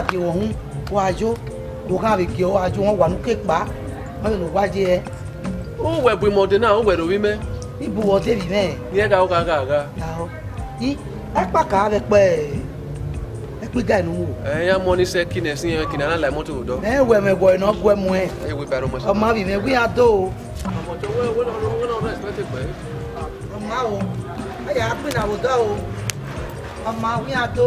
àti ọ̀hún wájú òkà àbíkí wájú wọn wà ní képa wọn yóò wájú ẹ. ó wẹ̀ bu ìmọ̀dé náà ó wẹ̀ lórí mẹ́. ibù wọ́n débi mẹ́. ní ẹ̀ka ó kàkà àga. yí ẹ pàkà rẹ pẹ́ ẹ pé gáà inú wò. ẹ yá mọ ní sẹ́ kí ni ẹ̀sìn yẹn kí ni aláìlá mọ́tò dọ́. ẹ wẹ̀ mẹ́gọ̀ iná gbọ́ ẹmu ẹ. ẹ wí bẹ̀rù mọ́sán. ọmọ àbí mi wí àdó o. àmọ̀tọ́ wọ́n náà ẹ̀sìpẹ́tì pẹ́. ọmọ àwọ̀ ẹ yà á pín àwòdọ́ o. ọmọ àwí àdó.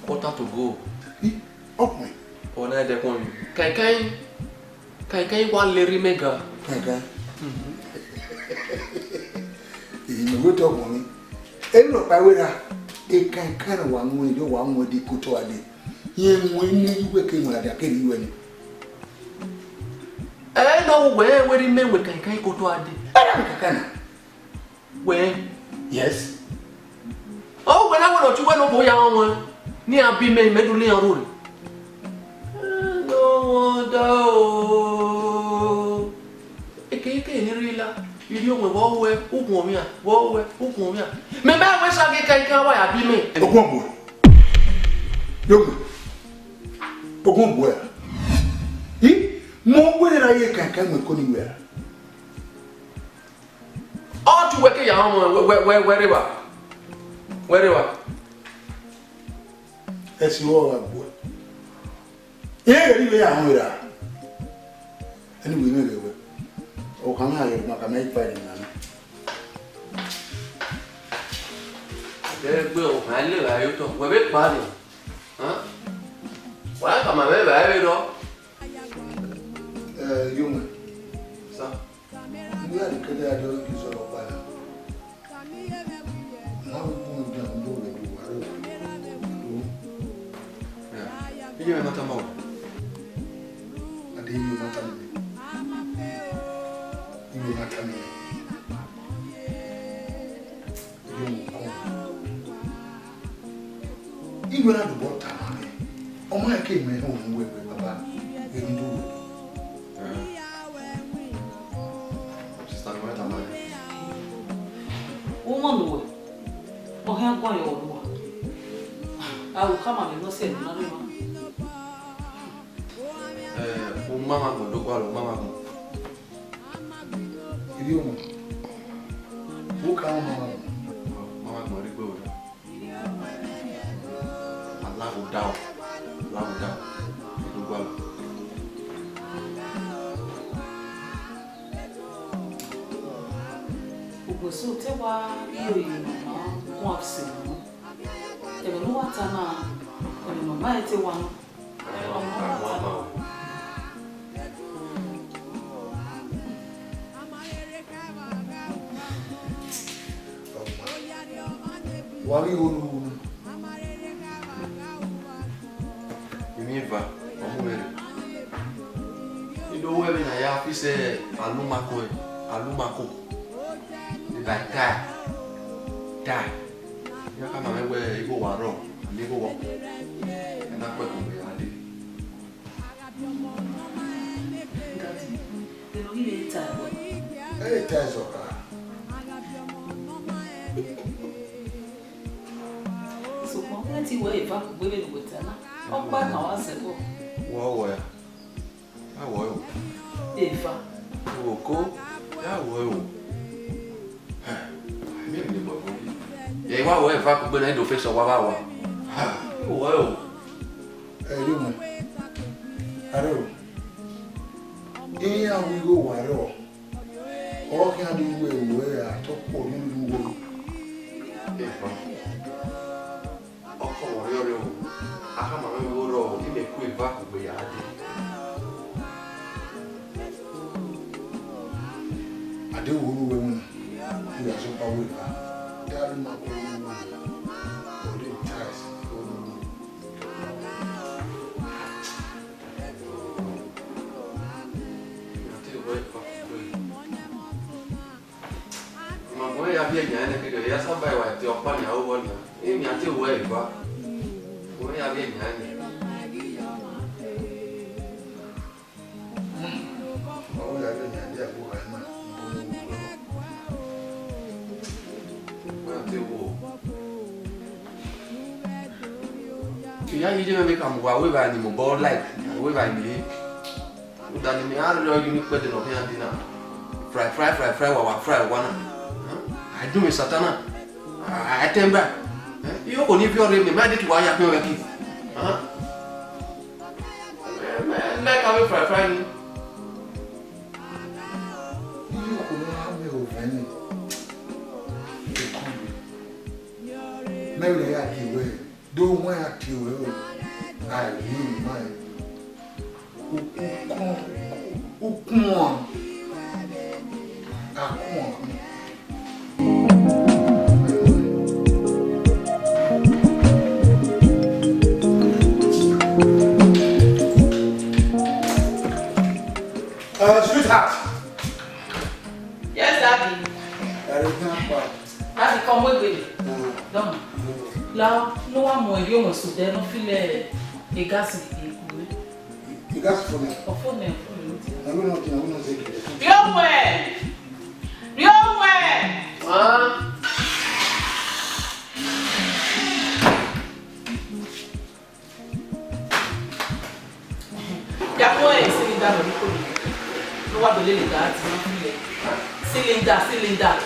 Quarter to go. Ọkùnrin. Ọ̀nà ẹ̀dẹ̀kùn mi. Kàìkàì wà lérí mẹ́ga. Kàìkàì. Èyí ni wíwé tọkùnrin. Ẹnu ọ̀pá wẹ́ra. Kàìkàì náà wà ń wọ́n ìjọ wà ń wọ́n di kótó adé. Yẹn wọ́n ní ìwé kéwòn àdé akéde ìwé ni. Ẹ náà wẹ́ẹ́ wẹ́rí mẹ́wẹ́ kàìkàì kótó adé. Ẹ dàbí kàkà náà. Wẹ́ẹ́. Yes. Ọ̀ wẹ́ẹ́ náà wọ́n lọ tí wẹ́ẹ́ lọ bóyá wọn. Ní abí mẹ́rin mẹ́dúnlé ọ̀rọ̀ rẹ̀. Lọ́wọ́ dá o. Èkéyíké ní rí la. Ìdí òun wọ́n wẹ́ òkun omi à. Wọ́n wẹ́ òkun omi à. Mẹ́mẹ́ àwọn ẹ̀ṣá kékeré wáyà bí mi. Ogún ọ̀bùn. Yóò gbé. Ogún ọ̀bùn ẹ̀. Yí mo wẹ́rẹ́ ra yẹ kàkà mọ̀ ẹ̀kọ́ ní wẹ̀rẹ̀. Ọ̀ tún wẹ́kẹ̀ yà wọ́n wẹ́rẹ́ wa. Wẹ́rẹ́ wa. Esi wo wa bo ye gari be ya honra ani we me gewe o kan ha yero maka mai pa ni na de gbe o ha le ra yo to we be pa ni wa ka ma be ba be do yo me sa ni ya de kada do ki so lo pa na wo mo da ndo le do wa ro Iyo me mata mau. Ade iyo mata mi. Iyo mata mi. Iyo mo ko. Iyo na do bota mi. Omo e ke me ho mu we baba. E ndo. Sta no meta mai. O mano. O re agora eu vou. Ah, o camarão não sei, não é. Mama ko do kwa lo mama ko. Ibi o mo. Wo ka mama. Mama ko ri gbo. Allah go down. Allah go down. Do kwa lo. O gosto te wa iyo iyo na wa fse. Ebe no wata na. Ebe mama ete wa no. Wari onu. Imi va, omo mere. Ido we be na ya fi se alumako. Ni ba ta. Ta. Ya kama mewe igo waro, ni go wo. Na kwa ko be ade. Eh, tesoka. Ti wo eva ku gbebe ni wotana opa na wa sebo Wo ya. A wo yo. eva Wo ko. Ya wo yo. Ha. Mi ni mo ko. Ye wa wo eva ku gbe na do fe so wa ba wa. Ha. Wo yo. Yo mo. Aro. Ya wi go waro. O kan di we a to po ni wo. Eva. Ọkọ wọ̀rí ọ̀rẹ́ o, akama mẹ́rin ó rọ̀ nílẹ̀ kú ìbá àkùgbé yà á dé. ade wo wo mu ya so pa wo ba ya ru ma ko wo de ties Mama ya bien nyane ke ya samba wa ti opa ni awo na mi ati wo e ba wo ya bien nyane o ya bien nyane ya wo ma ati wo ya yi je me kam wa we ba ni mo bo like we ba ni o da ni mi a lo yi ni pe de no ya dina fry wa fry wa na I do me satana. I temba. You only if you're me, man, it why I feel like it. Huh? Man, like I'm fry. You could have me over any. Maybe I can wait. Don't want to wait. I knew mine. Come on. Come on. Sweetheart. Yes, Daddy. Daddy, come with me. Don't. Là, nous avons un vieux monsieur de nous filer des gaz et couler. Des gaz pour nous. Au fond, nous non. Bien ouais. Ah. Ya quoi est cylinder dans le colis. Nous va donner les gaz, cylinder.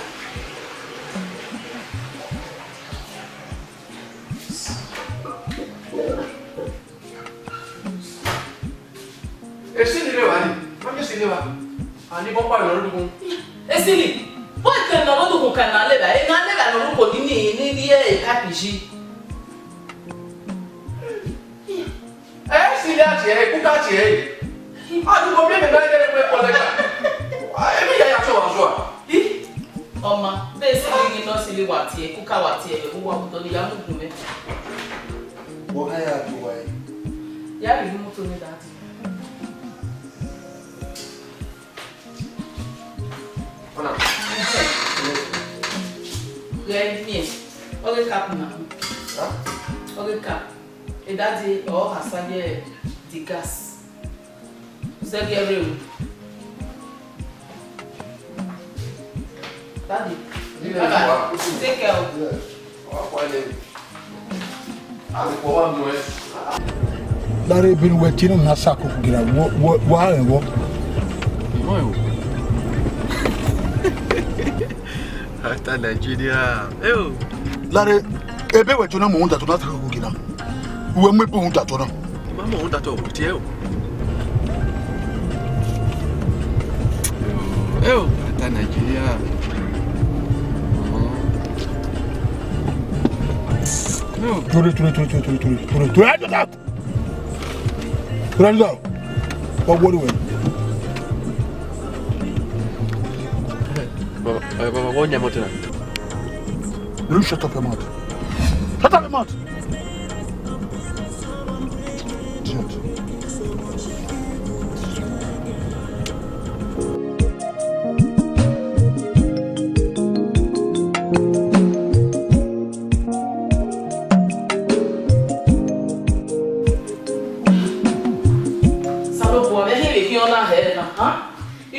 Esili le wani. Mami esili wa. Ani bomba lo dukun. Esili. Bo ke na lo dukun kan na le ba. E na le ba lo ko ni e kapiji. Esili ati e ku ka ti e. Adu ko bi me na ile pe ko le ka. E mi ya so wa so. Oma, be sili ni no sili wati e ku ka wati e wo wa to ni ya mu gun me. Wo ha ya to wa. Ya bi mu to ni dati. Ona. Red me. Oge cap na. Ha? Oge cap. E dadi o hasaye di gas. Zegi erewu. Daddy. Take care of you. Larry been waiting na sako kugira wa enwo. Hata Nigeria. Eyo. Larry ebe wetu na mo hunta to na sako kugira. Uwe mmepo hunta to na. Mama hunta to wo tie o. Eyo, hata Nigeria. No. Ture. Run. What do we? Baba, go nya moto na. You shut up your mouth. Shut up your mouth.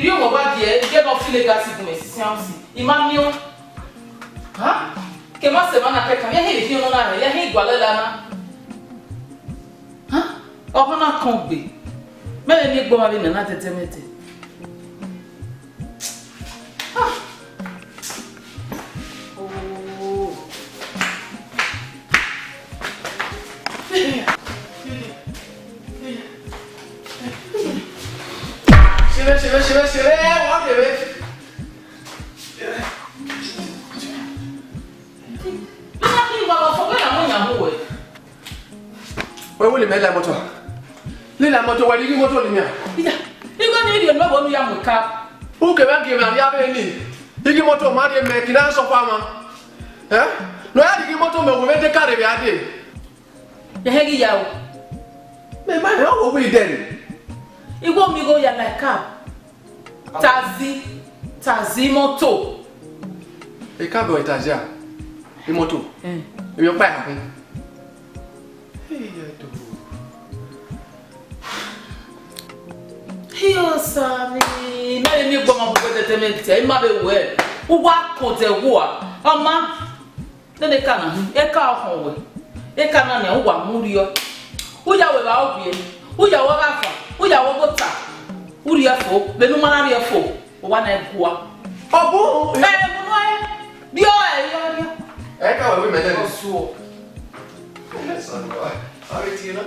Il on va dire, il va filer gaz pour mes sciences. Il m'a mis. Hein? Que moi c'est mon appel quand il y a on a rien igual là. Hein? On a compris. Mais les bon avec na tete mete. Ah. Oh. Chérie, on va bébé. Where will you make la moto? La moto, where did you go to Limia? You got any of no one young cap. Who can give me a Beni? Digi moto mari me kina so fama. No ya digi moto me we de kare bi ade. Ya hegi yawo. Me ma ho we den. Igbo mi go ya like car. Taxi moto. E ka be itaja. E moto. E yo pa ya kun. Hiyo sami, na mi gbo ma bo detemete, ma be we. Uwa ko te wo a. Ama nene kana, e ka ho we. E kana ne uwa muri yo. Uya we ba obie. Uya wo ba fa. Uya wo bota. Uri afo, be no mana ri afo. Uwa na egua. Obo, mu no e. Bi o e yo. e ka we me den. Osuo. Aritina.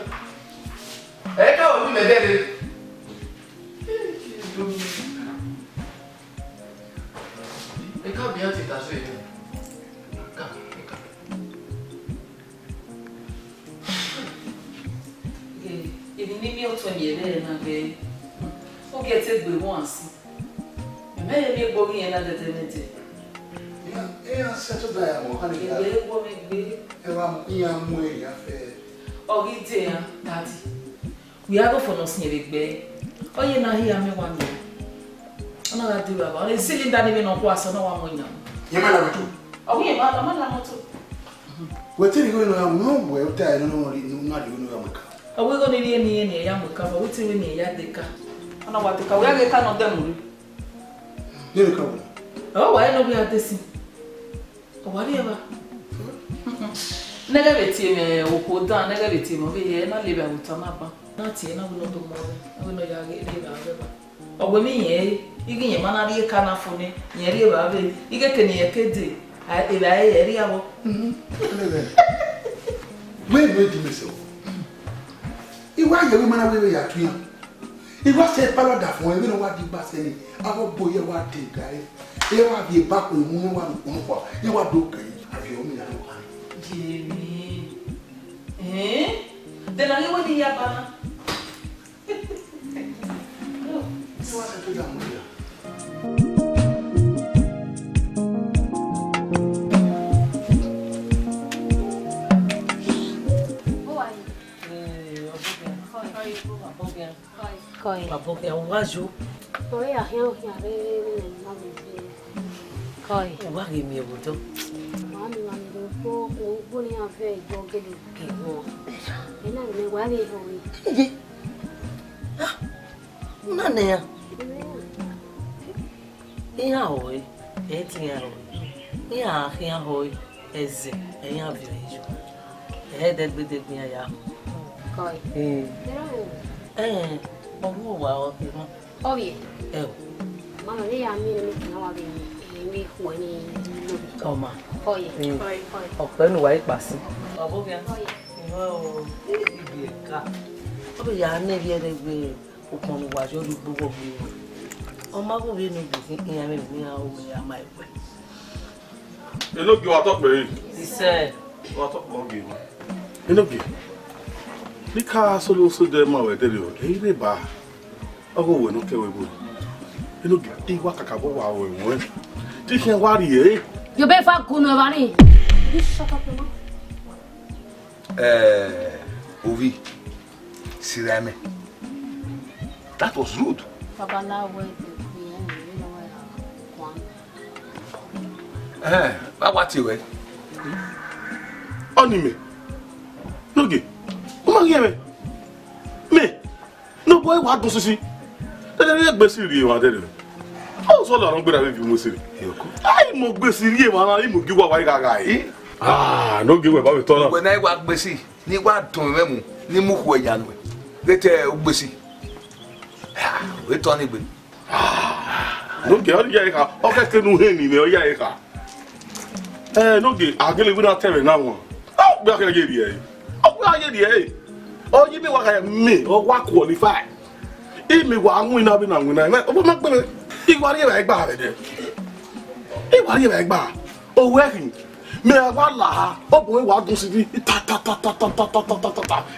E ka we me den. E ka bi ati ta so e. Ka. Ibi ni mi o to mi ere na be. O get it be once. Me mi gbo yin na detemete. É certo da amo, hani. Ele gbo me gbe. Eu amo ia mue ya fe. Ogide ya, daddy. We are go for no snye gbe. Oye na hi ame wa mi. Ona ga di baba. Ona cylinder ni me no kwa so na wa mo nya. Yema na mtu. Oye ma na moto. Wetin go no am no boy o tai no no adi no am ka. Owe go ni ni ya mo ka, but wetin we ni ya de ka. Ona wa de ka, we ga ka no dem ru. Ni ka wo. Oh, why no we are this? Whatever. Nega beti me okoda, nega beti mo be ye na lebe utama ba. Na tie na wo do mo. We no ya ge lebe ba. Ogwe mi ye, igi ye mana ri ka na fone, ye ri ba be. Ige keni ye kede. E ba ye ri abo. We di me so. Iwa ye we mana we ya tuya. Iwa se palo da fun we no wa di ba se ni. Abo boye wa de gare. E wa bi ba ko mu wa no ko. Ye wa do kan. Abi o mi na do kan. Jimmy. De la lewa ni ya bana. Se wa se to da mu ya. Coi. Papo que é um gajo. Coi à heo heo re na me. Coi. O wagi mi boto. Mami mami do ko ni a fe go ke ni ke go. Ena me wa ni ho ni. Una nea. Ia oi. E tinha oi. Ia oi. Eze. Ia viajo. É de minha ya. Coi. Omo wa o ke mo. Oye. Mama ni ya mi ni na wa bi mi ho ni lo bi. Toma. Oye. Coi. Ọ̀pẹ nu wa ipasi. Obo bia. Yo. Eweka. Obo ya na bi edegbe okonu wa jo lu gbogbo bi. O ma bo bi nu bi kin ya me ni a o ya ma ipe. Enogi wa to pe. Ise. Wa to ogi. Enogi. Nika solo so de ma we de o. Ire ba. Ogo we no ke we bo. Enogi iwa kaka bo wa we won. Ti ken wa ri e. Yo be fa kuno ba ni. Ovi. Sirame. That was rude. Papa na we ni no wa kwan. Ba wa ti we. Oni me. Nogi. O ma ye me. Me. No boy wa dun sisi. De gbe si ri wa de. O so lo ran gbe ra bi mo siri. Ai mo gbe si ri e wa na mo gi wa wa ga yi. Ah, no gi we ba we to na. We na wa gbe si ni wa dun me mu ni mu ku eya nu. Gete o gbe si. We to ni gbe. No gi o ya ka. O ke kenu he ni me o ya ka. No gi agele we na tell na won. O gbe ka ye ri e. O gbe ye ri e. O yi bi wa ka me o wa qualify. E me wa anwin na bi na anwin na. O ma gbe igwa ri e gba re de. Igwa ri e gba. O we hin. Me wa la ha. O bo wa dun si bi ta.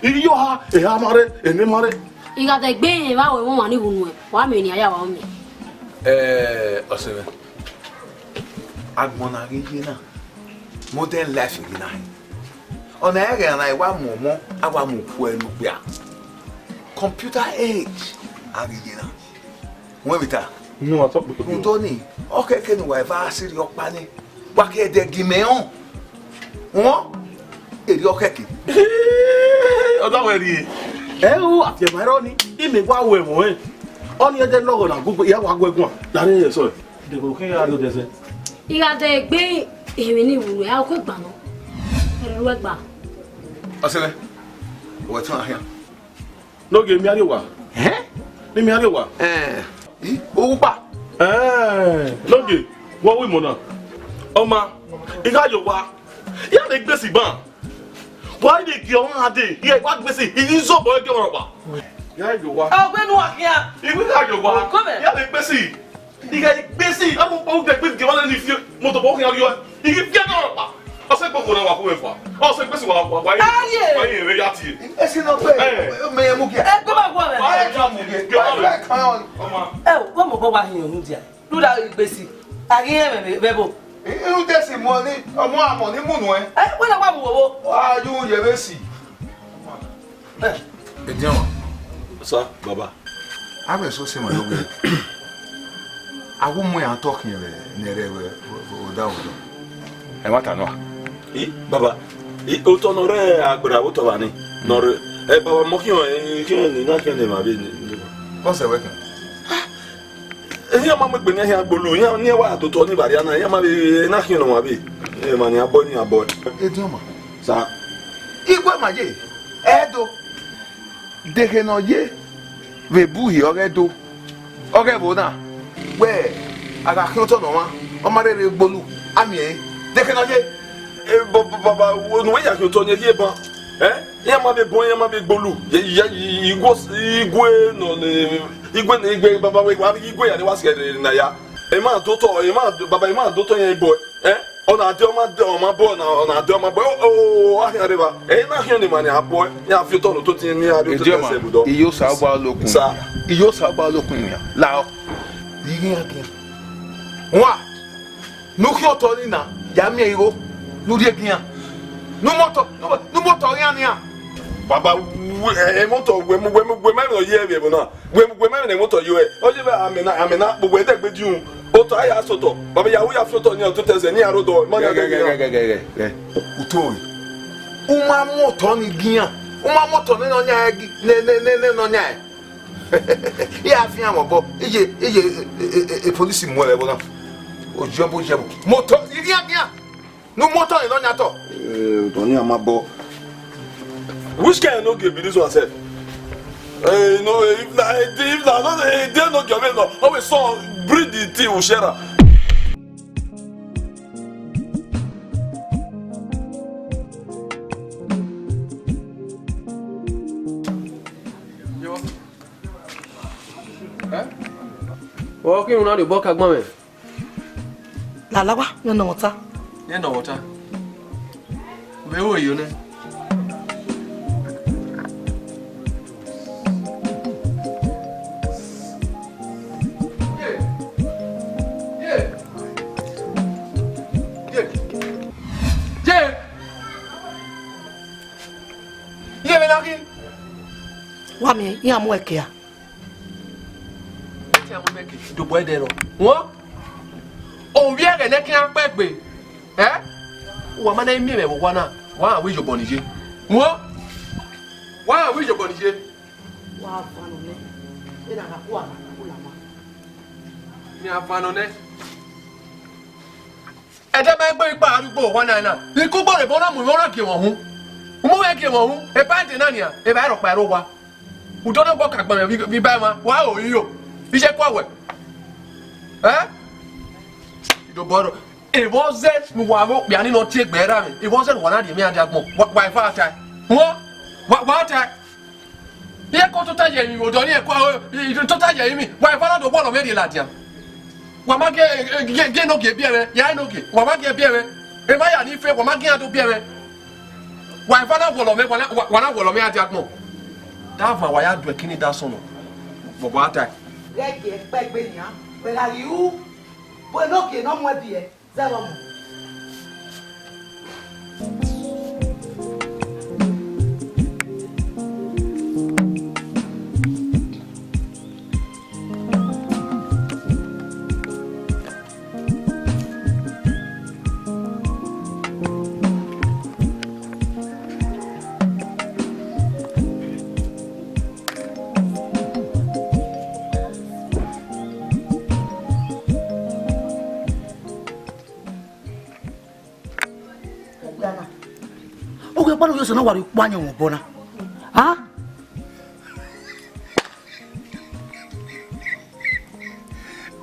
Iyo ha e ha mare e ni mare. Iga de gbe ba we won wa ni hunu e. Wa me ni aya wa mi. Osawe. Agbona region. Modern life again. On the area, and I want more. I want more. Computer age. Agina. When we talk. No, I talk with you. Tony. Okay, can you have a city of Pani? What can they give me on? What? It's okay. Oh, that way. Oh, after my running, he may go away. Only a dead logo and Google. Yeah, I'll go. That is so. They go okay. I do this. You got the big. Even I'll cook Bano. Eweka. Osawe. What's on here? No, give me a Eweka. Eh? Give me a Eweka. Uba. No, give. What we mona? Oma, Eghianruwa. Yeah, they busy ban. Why they give on a day? Yeah, what busy? He is so boy. Eghianruwa. Oh, when what here? Eghianruwa. Come here. Yeah, they busy. He got busy. I'm going to give one if you motor walking out your. He give Eghianruwa. I said, go for the for. I said, busy. Why? Why you reacting? It's not fair. May I move here? Come on, woman. Come on. Oh, one more go here, Nudia. Do that busy. I hear Bebo. You get some money, or more money, moon. Eh, when I want Why you ever see? Sir, Baba. I was so similar. I won't want to talk near down. I want to know. Baba, Utonore Agra Utovani, nor Baba Mokio, you not get him. What's the working? Here, Mamma Benin, Bulu, near what to Tony Variana, Yamabi, Nakin Mabi, Emania Bonnie aboard. Sir, Igwe Maye, Edo, Dekenoye, Vebuhi, Oredo, Orebona, where Aghahowa, Omoragbon, Bolu, Amie, Dekenoye. Baba, when we are to Tony here, Yamabe boy, Yamabe Bolu, Igwe, no, Igwe, Baba, Igwe, and was getting Naya. A man, Toto, a man, Baba, a man, Toto, boy, on a doma boy, on a doma boy, oh, I hear river, ain't not hearing money, a boy, yeah, if you don't know to me, I do the You saw about looking, sir. You saw about looking here. Now, digging again. What? No, you're telling now, Yamio, no, dear, no motor, Baba, a motor, women, or yeah, women, a motor, you, I mean, not, but wait with you. Oto I asked Oto, Baba, we have float on your 2000 year old door. Utoi. Uma motor, Gia, Uma motor, no, no, yeah, I feel about a police in whatever. Oh, Johnbull, motor, no motor, no, not all. Tony, I'm a boy. Which can no give this one said? No, if they're not giving no, always saw breed the tea with Shera. Walking around the book, Aghahowa. Lalawa, you know water. You know water. Where were you? Wame, ya mweke ya. Do boy there. What? Oh, we are a neck and back way. Eh? Woman, I mean, one are we your bonnie? What? Why are we your bonnie? Wow, family. In a Hawa, Ulama. You have fun on it. And that man going back to go one night. You could buy a bonnet with one of you. Who came home? A party, Nania, a battle by Rowa. Who don't walk up on me by my wow, you. Is a power. Eh? You borrow. It wasn't Muavo, Yanni not take better. It wasn't one of the men that what by far time. What time? Here go to tell you, don't you to tell you me. Why follow the wall of any Latin? Wama get no get beer, Yano get. Wama get beer. If I had if Wama get to beer. Why follow one of me at Jackmo? That's why I do a kidney that son. For what time? Let get back, Benya. Where are you? Well, okay, no more beer. Zabamu. Bano yoso na wari kwanya ngobona. Ha?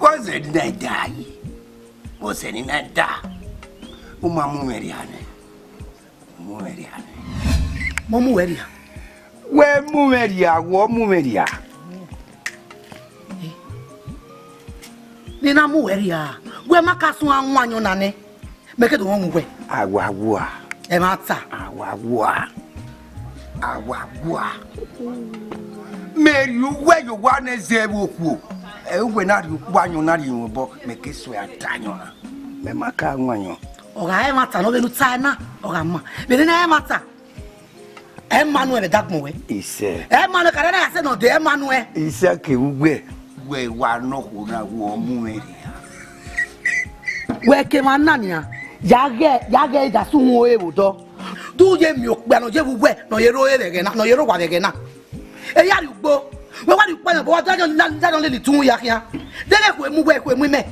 Waze na dai. Wose ni na da. Uma mumeriane. Mumeriane. Momu weria. We mumeria, wo mumeria. Ni na mu weria. We makasu anwanyo nane. Mekedo won we. Agwagwa. Emata. Agwagwa. Meri uwe yo wane zebu ku. Uwe na ri kwanyo na ri wo meke so atanyo na. Me maka anwanyo. Oga emata no benu tsana. Oga ma. Bene na emata. Emmanuel Dagmowe. Ise. Emmanuel karena ya se no de Emmanuel. Ise ke ugwe. We wa no ko na wo mumeria. We ke manania. Yage da sunwo ebudo. Tu ye mi okpe no je bugwe no yero ere na no yero wa de na. E ya rugbo. We wa rugbo na bo wa dajon le tun ya kian. Dele ko emu we ko emu me.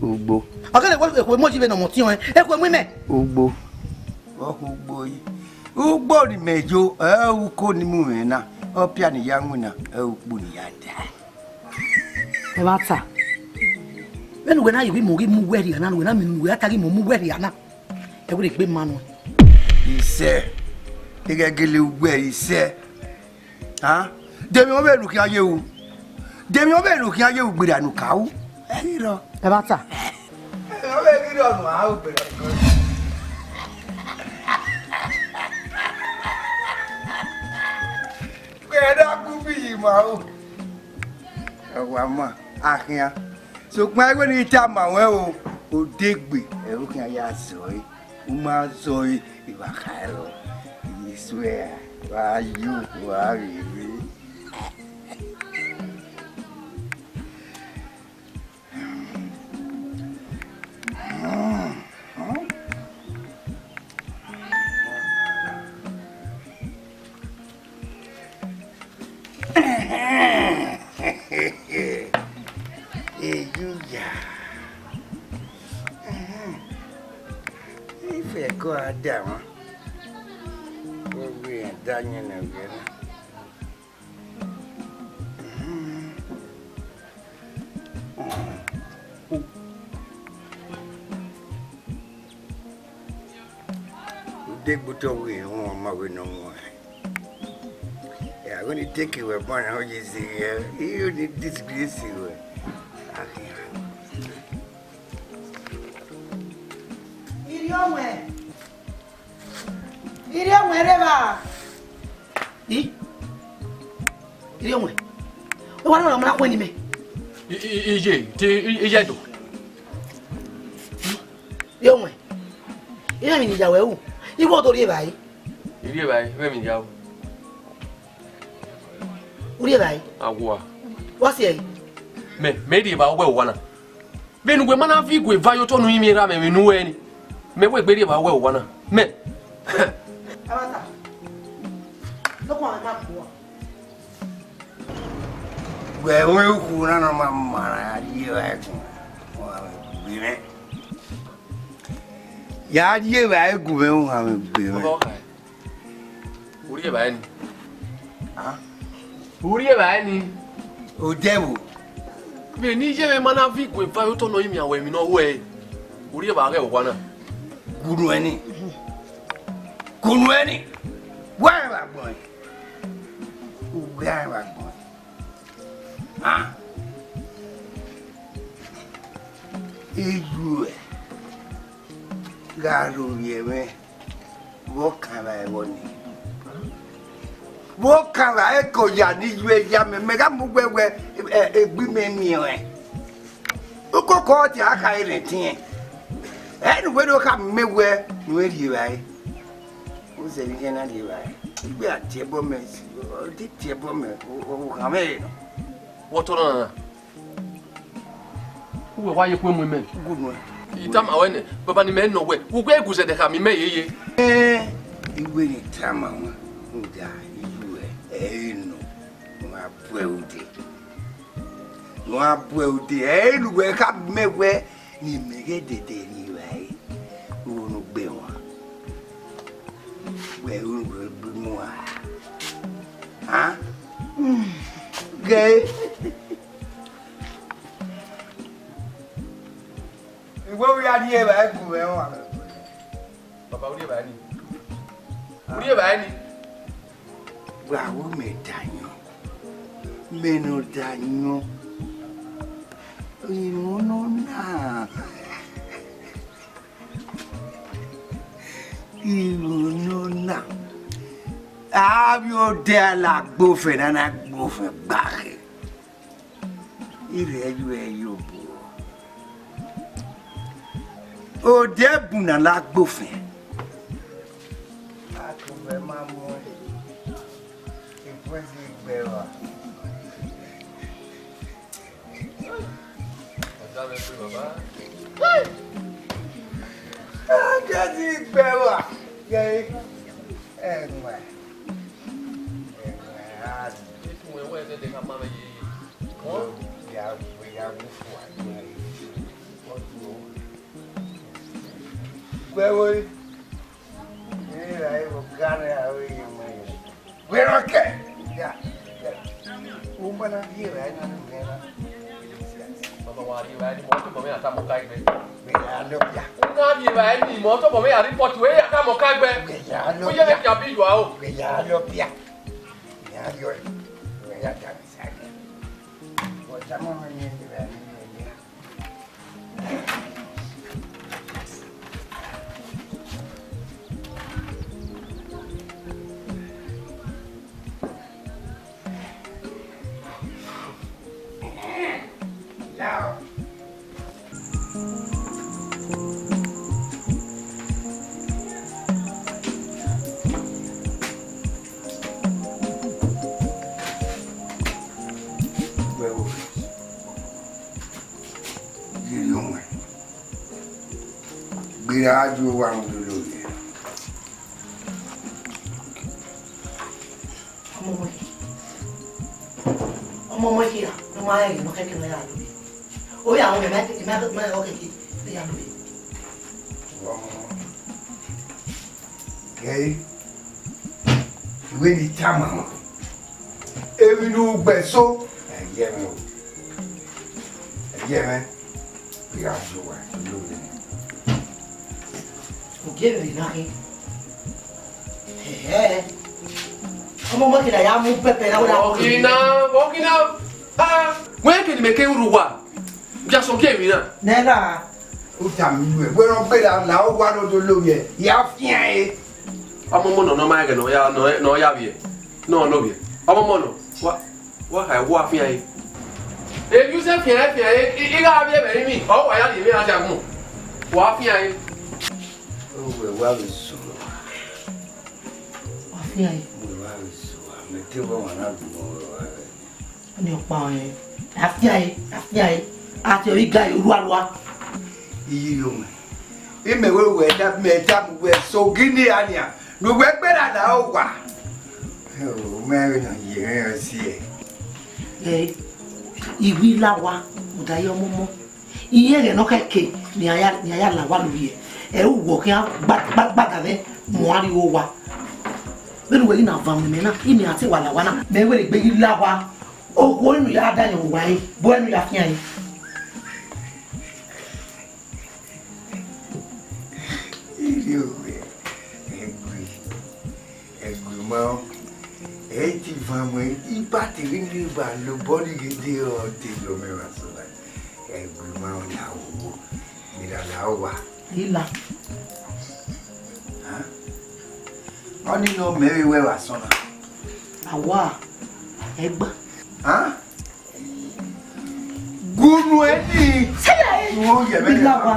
Ugbo. Akele ko mo jibe no mo ti won. E ko emu me. Ugbo. Ugbo yi. Ugbo ni mejo uko ni mu me na. Opia ni yangu na ukbu ni yada. E mata. Benu we na yibi mo ri mu weri ana we na mi we atari mo mu weri ana. E we pe manu. Ise. Igegele ugbe ise. Ha? Demi o be lu ki aye wu. Demi o be lu ki aye wu gbira nu ka wu. Iro. E mata. O be giri onu a o gbira. Gbera ku bi ma o. E wa ma akia. So kwa we ni ta ma we o odegbe e o kin aya so yi o ma so yi iwa kairo I swear wa you wa ri Go down. We are done again. They put away home, my way no more. Yeah, when you take you upon how you see you need disgrace you. Iriomwe reba. Iriomwe. O wa na mra kwani me. Ije do. Iriomwe. Ira mi ni jawe u. Iwo to ri bai. Iri bai, we mi jawo. Uri bai. Agwa. What's here? Me di ba we wana. Benu gwe mana fi gwe va yo to nu imi ra me nu we ni. Me we gbe di ba we wana. Me. Abata. Look on my boy. Well, we're going to my mother. You are going. Yeah, you are going to Uri ba ni. Ah? Uri ba ni. O devil. Me ni je me mana fi gwe va yo to nu imi awe mi no we. Uri ba ge wana. Kunueni. Kunueni. Where am I going? Where am I going? Ah. Ejue. Garo yeme. Wokala ewoni. Wokala eko ya ni yue ya me mega mugwewe egbi me mi e. Ukoko ti aka iretin. Anyway, do come me where you right. Who said you cannot be right? We are table mess. The table mess. Come here. What on? Why you put women? Good one. You tell me, but any men no way. Who go to the Hammy May? Eh, you will tell me who die. You know, my beauty. My beauty. Eh, wake up me where you make it anyway. Who will be one? Where will be more? Huh? Gay. What we are here, I go on. Papa, what are you buying? Well, who made Daniel? Men of Daniel. You know, now. You know, now. Have your dear like buffet and a buffet back. You. Oh, dear Buna like buffet. I come by my money. It was a better. I got it better. Gay. And my. Where were you? I got it away. We're okay. Yeah. Woman, I'm here. I don't know. Papa, you are more to me at Tamokai. We are no. Not you, I need more to me. I report to where Tamokai. We are no. We are no. We are no. We are no. What's the moment in the now. Gbìyànjú wa ń lò lóye. Ọmọ kí ya, ọmọ ayé yìí mọ́kẹ́ kí wọ́n yà lóye. Ó yà àwọn ẹ̀mẹ́ ọkẹ́ kí wọ́n yà lóye. Kẹ́yì, ìwé ni táàmù. Èmi ló gbẹ̀só. Ẹ̀yẹ́ mi o. Ẹ̀yẹ́ mi. Gbìyànjú wa ń lò lóye. Give me nothing. Ọmọ kí ya mú pẹ́pẹ́ náà wọ́n. Walking out. Where can you make Eghianruwa? Just okay, me now. Nera. Ó ta mi lu ẹ̀. Wẹ́rọ pé la ó wá lọ́dọ̀ lóye. Ìyá fíàn ẹ̀. Ọmọ mọ́nà náà máa gẹ̀ náà yá bìí. Náà lóbi. Ọmọ mọ́nà. Wá àìwọ́ àfihàn yìí. Èyí ṣe fìyàn ìlà àbí ẹ̀bẹ̀ mi. Ọwọ́ àyà lè rí àjàgùn. Wà á fìyàn yìí. We were so. Àfihàn yìí. We were so. Àmì tí wọ́n wà náà dùn mọ́. Ní ọ̀pá ọ̀yẹ́. Àfihàn yìí. Àti orí ga ìlú àlùwà. Iye yóò mọ̀. Ìmẹ̀wé wẹ̀ ẹ̀dá wẹ̀ so gíní àníyà. Gbogbo ẹgbẹ́ dàda ó wà. Mẹ́rin náà yẹ̀ ẹ́ sí ẹ̀. Ìwé làwà ọ̀dàyẹ ọmọ mọ́. Iye rẹ̀ náà kẹ̀kẹ́ ni àyà làwà lórí ẹ̀. Ẹ wọ kí a gbàgà bẹ mọ ariwo wa bẹ́ẹ̀ ni wọ́n yìí náà van mi náà ìmì àti wàlàwà náà mẹ́wẹ́ lè gbé yìí láwa owó ẹnu yà á dá yẹn wá yín bó ẹnu yà á fi hàn yín. Ilé òwe ẹgbẹ́ máa ẹ ti fa mọ́ ibà tèmi ní ibà ló bọ́ọ̀lì gidi ọ̀tí lọ́mẹ́wàá sọ̀rọ̀ ẹgbẹ́ máa ń yà wò ìdàlà wà. Ila. Wọ́n ní lọ mẹ́rin wẹ́wà sọ́nà. Àwa ẹgbà. Gúnú ẹ ní. Sílẹ̀ ìwọ yẹ mẹ́rin láwa.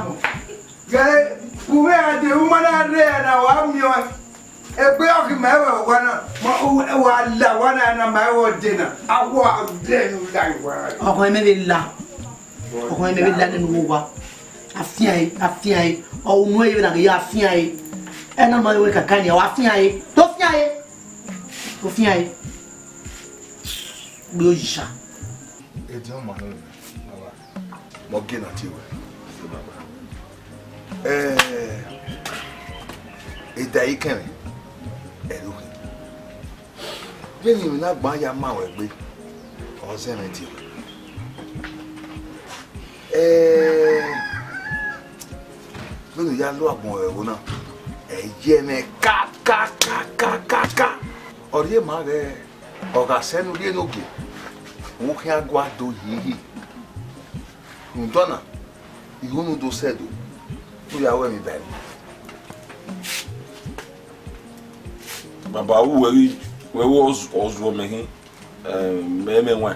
Gare uwe ade umana re na wa mio. Egbe oki mewe wana ma wa la wana na mewe dina. Awo de nu dai wa. Oko me la. Oko me la nu wa. Afiai o no e na ya afiai. E na ma we kakani o afiai. To fiai. To fiai. Bojisha. E di o ma no. Mo gina ti we. E dai kemi. Elu. Jeni mi na gba ya ma we gbe. O se me ti. Lónìí ya ló àgbọ̀n ẹ̀wò náà ẹ̀yẹ mẹ́ ká ọ̀rí èèmà rẹ̀ ọ̀gá sẹ́nu rí ẹnògè òun kí á gbọ́ àdó yìí ǹdọ́nà ìhónú tó sẹ́dọ̀ tó yàwó ẹ̀mí bẹ̀rẹ̀. Bàbá awú wẹ́wọ́ ọ̀zọ́ mẹ́hìn mẹ́mẹ́wẹ́.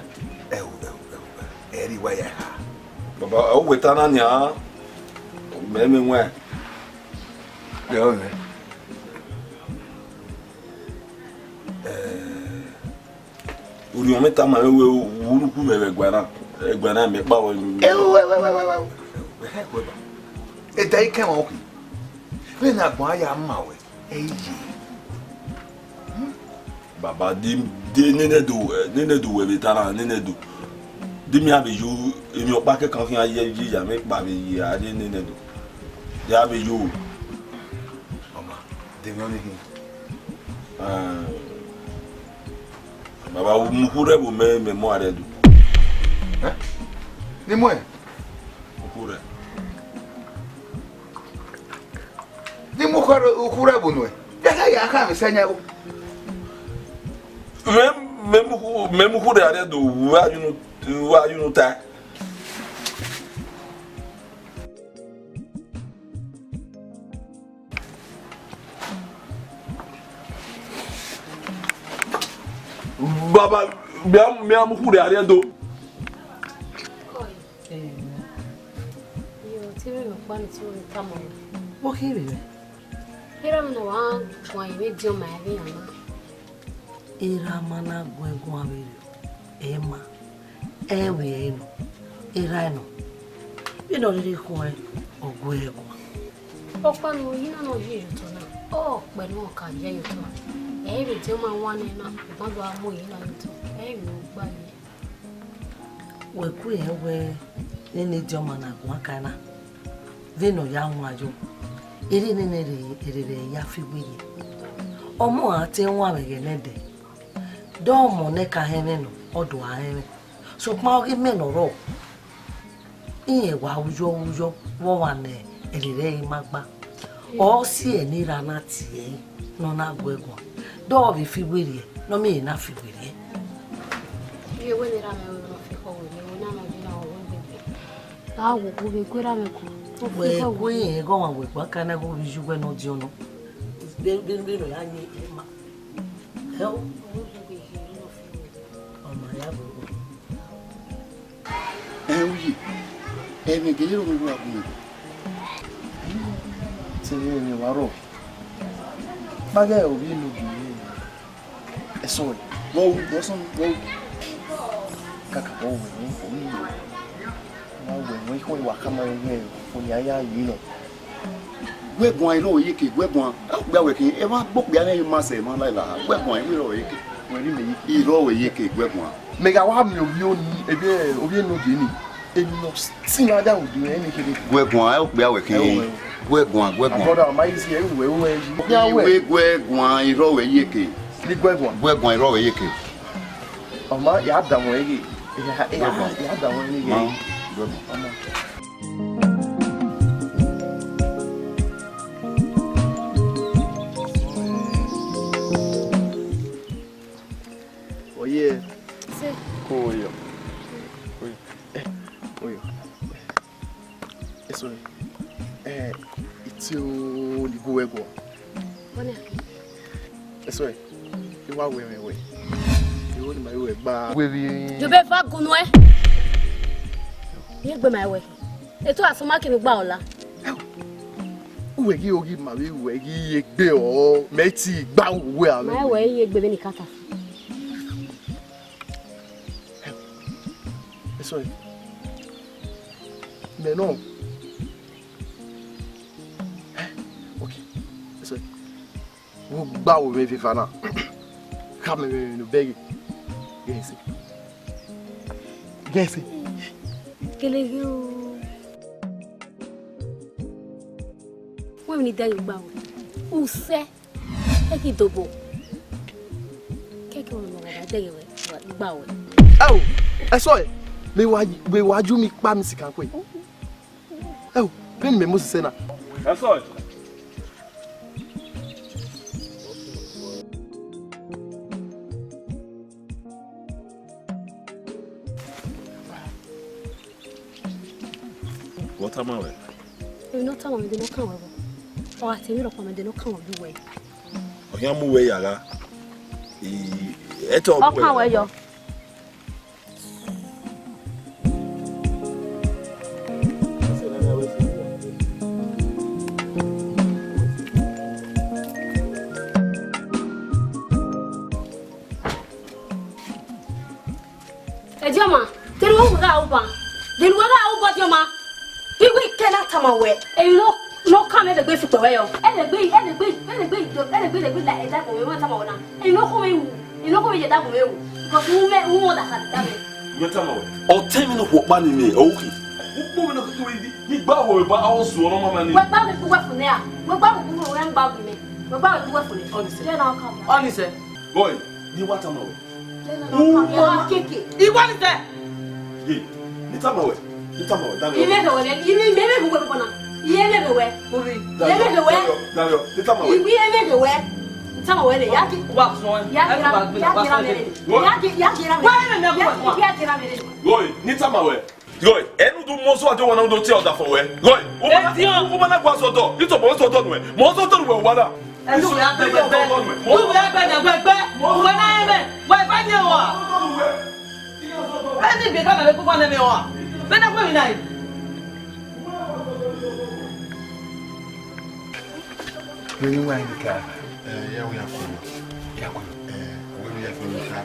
Ẹ̀rí wáyà ha. Bàbá awú wẹ̀ta náà ni à mẹ́mẹ́wẹ́. Yàwó mi. Orí ọmọ mẹ́ta máa ń wé wúrúkú mẹ́rẹ̀ ẹgbẹ́ náà mi pa wọ́n. Ẹ̀dá yìí kẹ́wọ̀n ọkùnrin lẹ́yìn àgbọ̀n ayé àmà wẹ̀ ẹ̀yẹ. Bàbá dé nínú wẹ̀rẹ̀ tara nínú dimi abeyo èmi ọ̀pá kẹ́kọ̀ọ́ fi ayé yíyà mi pa mi yí adé nínú dé abeyo. Ọmọ dèmi ọ́ nìyí. Bàbá mukure bo mẹ́mọ́ àrẹ dùn. Ní mọ́ ẹ̀. Mukure. Ní mukure bo nù ẹ̀. Yàtọ̀ yà á ká mi sẹ́yìn ẹ̀wọ̀. Mukure àrẹ dùn wá yúnú ta. Baba, me am who they are do. Yo, tiri no kwani tu tamo. Mo ki bebe. Hira mno wa kwa iwe dio ma ebe yana. Ira mana gwengu abere. Ema. Ewe eno. Ira eno. Bino liri kwa ogwego. Okwa no yina no yi to na. O pe no ka je yo to. Every time I want to know, I'm going to go everybody. We queer where any German Wakana. Vino young wajo. It in a yafi with you. Or more, tell one again. Domo neka heneno, or do I have it? So, Margaret men or rope. In a waujo, one a day magba. Or see a near anati, no na gwego. Do be figure, no me enough figure. You will not have a will be good. Well, we go on with what kind of go you were not Jono. Been help. Oh, my love. Oui, et me guérir au niveau à vous. C'est le waro. Baga obi no bi. Eso. Wo kaka wo ni. Na wo wa kama we onya ya yi no. Gwegbon iro yeke gwegbon. Gba we kin e wa gbok bia na Imase ma la la. Gwegbon iro yeke. We ri me iro we yeke gwegbon. Mega wa mi obi oni ebi obi no bi ni. Emi no singa da odu eni kede. Gwegbon e gba we kin. Gwegbon. Brother, my is here we Gwegbon iro we yeke. Ni gwegbon. Gwegbon iro we yeke. Oma ya da won ege. Ya da won ege. Gwegbon. Oma. Oye. Se. Koyo. Oyo. Eso. Tí o lè go ego. Bona. Eso e. Iwa we. Iwo ni mai we gba. We bi. Jo be fa gunu e. Ni gbe mai we. Eto asoma ki mi gba ola. Uwegi ogi mami uwegi yegbe o meti gba uwe ame. Ma we yegbe be ni kata. Sorry. Mais non. OK. Sorry. Vous gba o me fifana. Come me no beg. Yes. Yes. Kelego. Wọ́n ní dá Yorùbá o. O se e ki dobo. Keke wọ́n lọ bá dé Yorùbá o. Oh, I saw it. Me waju mi pa mi sikan kwe. Oh, pen me Moses na. I saw it. What am I with? You know tell me they no kan we. O ati mi ro pa me they no kan we we. O yan mu we yara. Eto O kan we yo. Ejama, tell what we are over. Then what are over, Jama? We cannot come away. And no come at the way for well. And the way like that we want to go now. And no home, you know who you that will. Because who that you tell me. Or 10 minutes what money me, okay. Who will not do it? He bow about our soul, money. What about the work from there? What about the work about me? What about the work for it? Honestly, then I'll come. Honestly. Boy, you want to know? You want that? You tell me. You tell me. You never went. You never went on. You never went. You never went. You tell me. You never went. Tell me where they are. What's wrong? Boy, you tell me. Boy, and do most of the one who tell that for where. Boy, woman, I was so done. You told most of them. Most of them were water. And you have to go back. Who will have been back? When I am, why find you are? I didn't become a little one anymore. Then I'm going night. When you were in the car, yeah, we are going. When we are going to car,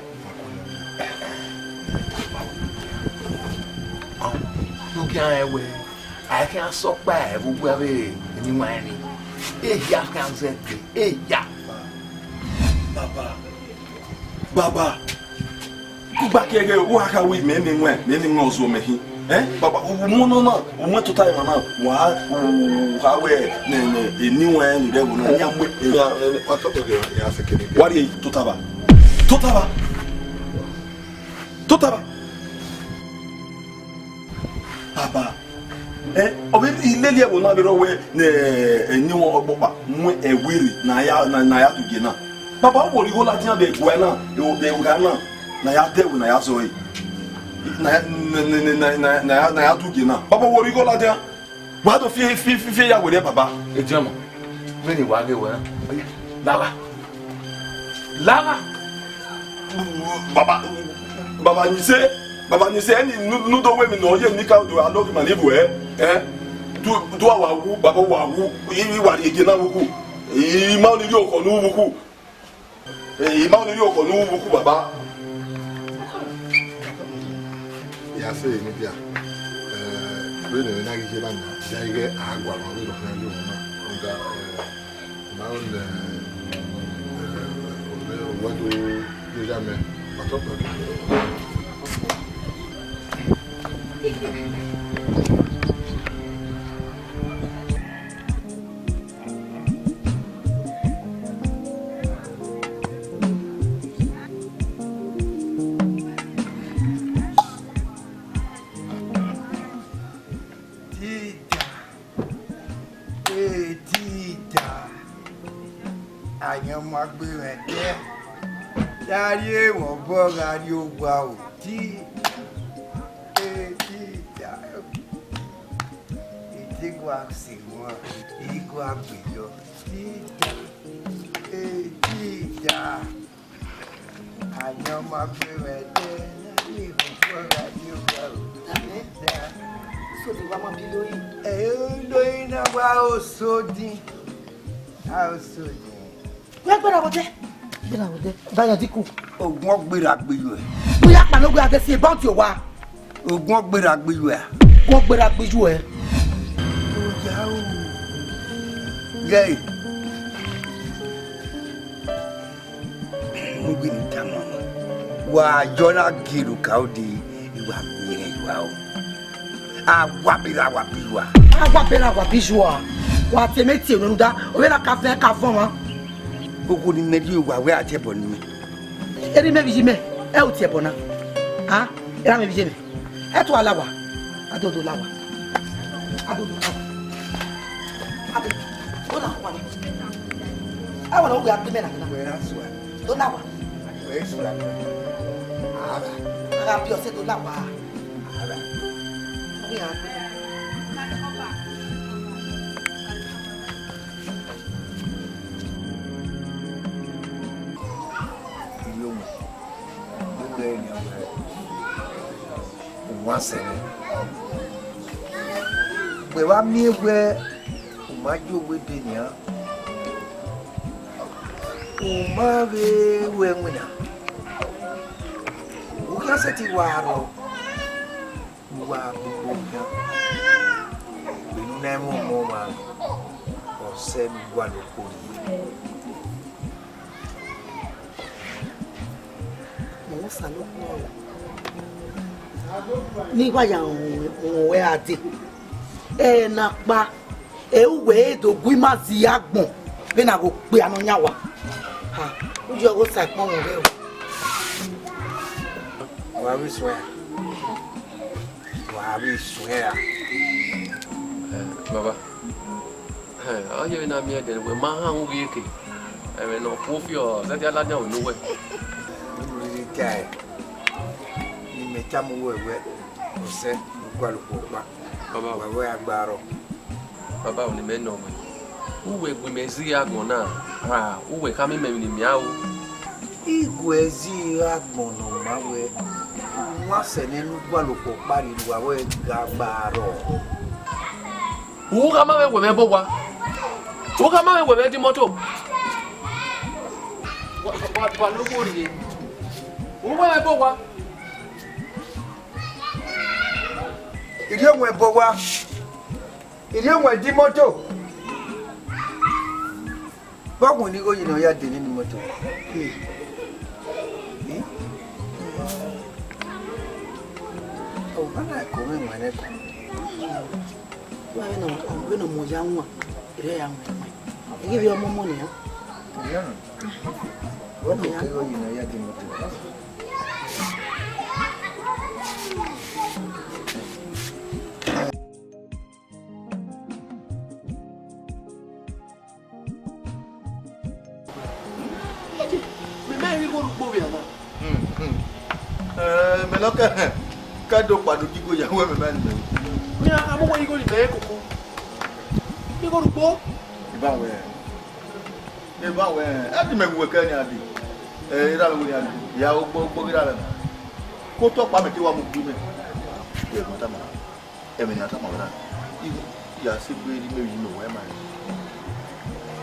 look away. I can't stop by everywhere in money. Ya can say, ya. Baba. Go back here, work away, many also making. Baba, no, to time now. How a new one, you don't know. What is Totaba? Totaba. Baba. Ilé will not be away a new Oboba, a weary, Naya to Gina. Papa, what you go Latin, they will be Ugana, Naya, they will Naya Zoe. Naya to Gina. Papa, what you go Latin? What of fear with Papa? A German. When you walk away, Lava. Baba, you say, no women know you make out to a dog man everywhere. Do our woo, Baba Woo, Eghianruwa, Imani Yoko, Nubuku, Imani Yoko, Nubuku, Baba. Yeah, say, India. When I get I get Agua, I will find you what do you jamais? Daddy, what bug are you? Wow, tea. Think what see one, equal below. I know my favorite day. So the woman below you. Doing about so deep. How so deep? Where go there? Then I will there. Vaya diku. Ogun gbera gbeju e. Bóyá pa no go ade se bounty o wa. Ogun gbera gbeju e. Wọ́n gbera gbeju e. O ja o. Gay. Mo gbe ni tamo. Wa jona giru ka o di iwa mi iwa o. Awabira wabiwa. Awabira wabijua. Wa temeti onu da. O be la ka fe ka fon wa. Gbogbo ni medi wa we atebo ni mi. Eri me biji me. E o ti ebo na. Ah, era me biji me. E to alawa. Adodo lawa. Adodo lawa. Ade. O la kwa ni. I want to go at the men. Where that's why. Do lawa. Where's that? Ara. Ara bi o se do lawa. Ara. Ni a. But what me where Umajo with Benia? Umave Wemina. Who can set it waro? Wabuya. We never moment or send one of Ni wa ya we ade e na pa e we do gwimazi agbon be na go pe anonya wa ha o jo go sa pon we o wa we swear Baba ayo na mi de we ma han wi ke e no ko fi o se ti ala nya o no we ni kai ni me chamu wewe ose gwa lupopa baba wewe agbaro baba o ni me no we uwe gwe mezi agbon na uwe ka mi me ni mi awo igwezi agbon no mawe wa se ninu gwa lupopa ri wa we gagbaro wo ka ma we me bo wa wo ka ma we me di moto wa lo ko ri wo me bo wa Ili onwe bowa. Ili onwe di moto. Bawo ni go yina ya de ni moto. O bana ko me mane ko. Wa no mo ya nwa. Ire ya nwa. Igi bi omo mo ni ha. Ya. Wo ni go yina ya de moto. Meloka kado padu gigo ya we me man me. Ni amu wo igo ni be koko. Ni go rupo. Iba we. Adi me we ka ni adi. Ira me ni adi. Ya ogbo gira la. Ko to pa me ti wa mu bi me. Ye mo ta ma. E me ni ata ma ra. Igo ya se gbe ri me yi no we ma.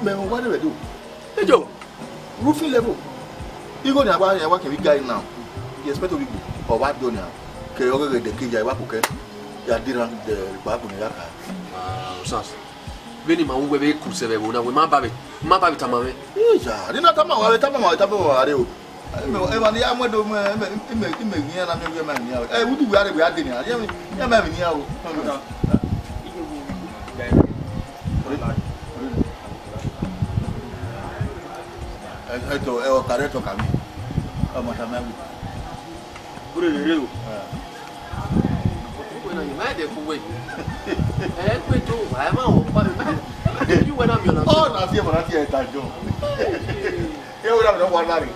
Me mo wa de do. Ejo. Roofing level. Igo ni agba ya wa ke bi guy now. You expect to be or what do now? Que yo que de que ya va porque ya dirán de va poner acá. Osas. Veni ma un bebé kurse be bona we ma ba be tamame. Ya, ni na tama wa are o. E ba ni amodo me ni na me ma ni a. Wudu we are we ade ni a. Ya ma ni a o. Eto e o careto kami. Como tamame. Pure lele o. Ko na ni ma de ku we. Pe to wa ma o pa me. You went up your. Oh, na fi e ta jo. E o ra me no wa lari.